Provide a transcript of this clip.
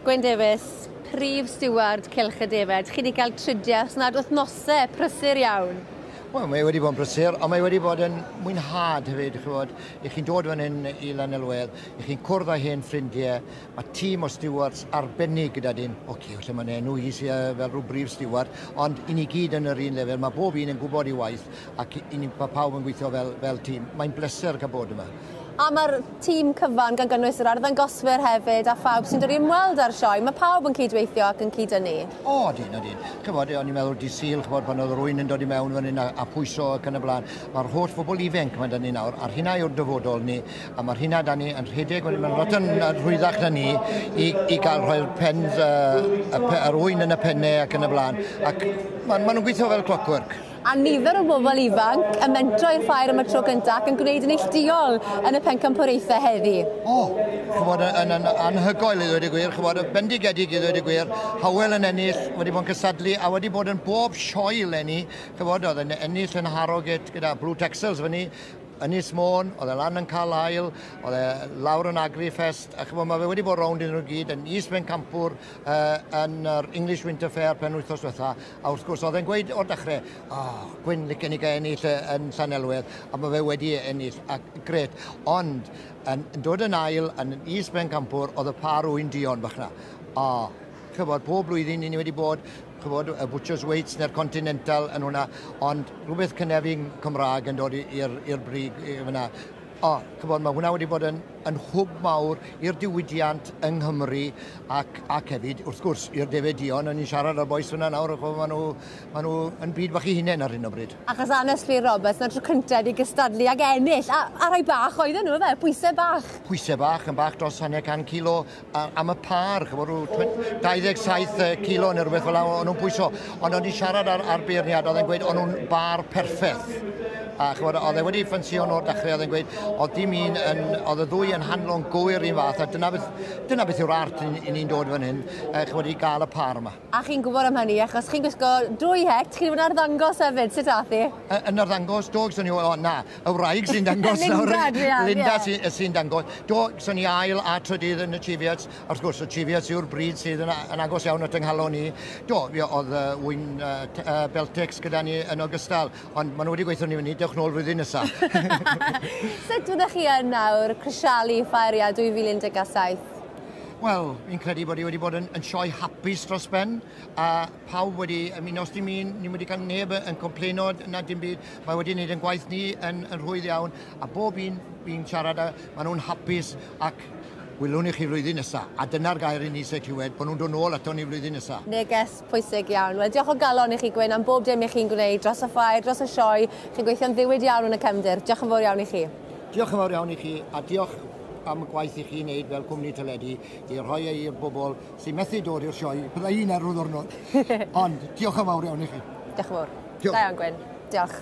Gwyn Davies, Prif Steward Cylch y Defaid. Chi wedi cael tridiau nad wythnosau prysur iawn. Wel, mae wedi bod yn brysur, ond mae wedi bod yn mwynhad hefyd, i chi'n dod fan hyn i Lanelwedd, i chi'n cwrdd â hen ffrindiau, mae tîm o stewards arbennig gyda dyn. Oce, felly mae'n enw i sy'n fel rhyw brif steward, ond i ni gyd yn yr un lefel, mae bob un yn gwybod i waith, ac mae pawb yn gweithio fel tîm. Mae'n bleser cael bod yma. A mae'r tîm cyfan gan gynnwys yr arddangoswyr hefyd a phawb sy'n dod i ymweld â'r sioe. Mae pawb yn cydweithio ac yn cydynnu. O, dyn. Chybod, o'n i'n meddwl di Sul, chybod, pan oedd rwy'n yn dod i mewn fan hyn a pwyso ac yn y blaen. Mae'r holl phobl ifanc mae da ni nawr, a'r hynna yw'r dyfodol ni, a mae'r hynna da ni yn rhedeg, mae'n lot yn rhwyddach da ni i gael rhoi'r pens, yr wyn yn y pennau ac yn y blaen. Ac maen nhw'n gweithio fel clockwork. A nifer o bobl ifanc yn mentro i'r ffair am y tro cyntaf ac yn gwneud yn eilltuol yn y pencampwriaethau heddi. Chybod, yn anhygoel i ddweud y gwir, chybod, bendigedig i ddweud y gwir, Hywel yn ennill, wedi bod yn cysadlu a wedi bod yn bob sioe lenni, chybod, oedd yn ennill yn Harrogate gyda Blue Texels fyny, Ynys Môn, oedd e lan yn Carlisle, oedd e lawr yn Agrifest, a chybod, mae fe wedi bod rownd yn nhw gyd, yn Is-Bencampwr, yn yr English Winter Fair penwythnos diwetha, a wrth gwrs oedd e'n gweud o'r dechrau, Gwyn licen i gael ennill yn Llanelwedd, a mae fe wedi ennill, a gret. Ond, yn dod yn ail yn Is-Bencampwr, oedd y par wy'n dion bach na. Chybod, pob blwyddyn ni wedi bod, chybod, y Butcher's Weights neu'r Continental yn hwnna, ond rhywbeth cynefin Cymraeg yn dod i'r brig fyna. Chybod, mae hwnna wedi bod yn hwb mawr i'r diwydiant yng Nghymru ac hefyd, wrth gwrs, i'r Defaid o'n i'n siarad o'r boes fyna nawr, maen nhw yn byd bach i hunain ar hyn o bryd. Achos Annes-Llŷ Roberts, na tro cyntaf i gystadlu ag ennill, a rai bach oedden nhw, pwysau bach. Pwysau bach, yn bach dros 100 kilo am y par, chybod, rhyw 27 kilo neu rhywbeth fel o'n nhw'n pwyso, ond o'n i'n siarad ar beirniad, oedd e'n gweud o'n nhw'n bar perffaith. A chybod, oedd e wedi ffensio o'r dechrau, oedd e'n gweud, oedd dim un, oedd y ddwy yn handlo'n gywir un fath, a dyna beth yw'r art i ni'n dod fan hyn, chybod, i gael y par yma. A chi'n gwybod am hynny, achos chi'n gwisgo 2 het, chi'n gwybod arddangos hefyd, sut ath i? Yn arddangos, do'n i, y wraig sy'n dangos nawr, Linda sy'n dangos. Do'n i ail a trydydd yn y Chiviats, wrth gwrs, y Chiviats yw'r bryd sydd yn agos iawn at ynghalon ni. Oedd wyn Beltex gyda ni yn ogystal, ond maen nhw wedi gweithio ni fyny, dewch nôl flwyddyn nesaf. Sut fyddech chi yn nawr crisialu ffeiriau 2017? Wel, fi'n credu bod wedi bod yn sioe hapus dros ben, a pawb wedi, os dim un, ni wedi cael neb yn complaino na dim byd, mae wedi wneud yn gwaith ni yn rhwydd iawn, a bob un fi'n siarad, maen nhw'n hapus ac gwylwn i chi flwyddyn nesaf, a dyna'r gair i ni sy'n clywed, bod nhw'n dod nôl ato ni flwyddyn nesaf. Neges pwysig iawn. Wel, diolch o galon i chi, Gwyn, am bob dim i chi'n gwneud dros y ffair, dros y sioe. Chi'n gweithio'n ddiwyd iawn yn y cefndir. Diolch yn fawr iawn i chi. Diolch yn fawr iawn i chi, a diolch am y gwaith i chi wneud fel cwmni teledu, i rhoi i'r bobl sy'n methu dod i'r sioe, bydda un ar ryw ddwrnod. Ond diolch yn fawr iawn i chi. Diolch yn fawr. Diolch. Da iawn, Gwyn. Diolch.